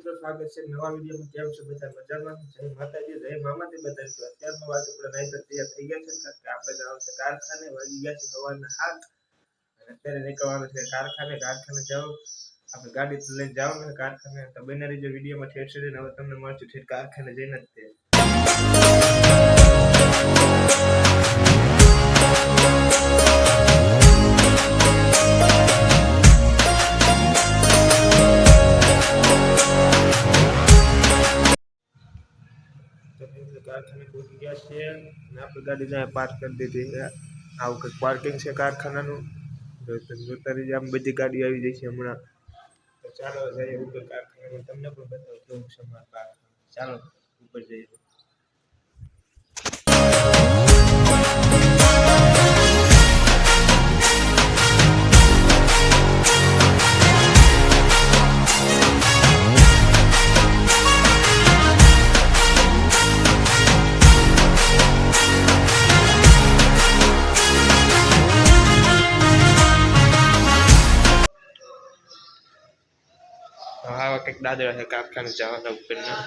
મિત્રો, સ્વાગત છે નવા વિડીયોમાં। કેમ છો બધા? મજામાં? જય માતાજી, જય મામાજી બધા। અત્યારમાં વાત આપણે નાઈટર તૈયાર થઈ ગયા છે, કારણ કે આપણે જવાનું છે કારખાને। વાગી ગયા છે સવારના 7 અને અત્યારે નીકળવાનું છે કારખાને જાવ આપણે ગાડી લઈને જવાનું છે કારખાને। તો બને રહીજો વિડીયોમાં ઠેર સુધી। હવે તમને મળશું ઠેર કારખાને જઈને જ તે कारखाने पहुंच गया है। यहाँ पे गाड़ी जाए पार्क कर दीधी है। आવું કંઈક પાર્કિંગ છે કારખાનાનું। જોતા રહીજો, આમ બધી ગાડી આવી જઈ છે હમણાં। તો ચાલો જઈએ ઉપર કારખાનામાં, તમને પણ બતાવું કેવું છે અમારા કારખાનું। ચાલો ઉપર જઈએ। આવા કંઈક દાદરા છે કારખાને જવાના ઉપરના।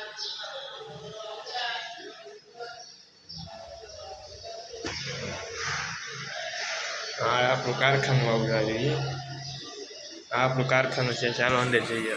હા આપણું કારખાનું આવ્યું, આ આપણું કારખાનું છે। ચાલો અંદર જઈએ।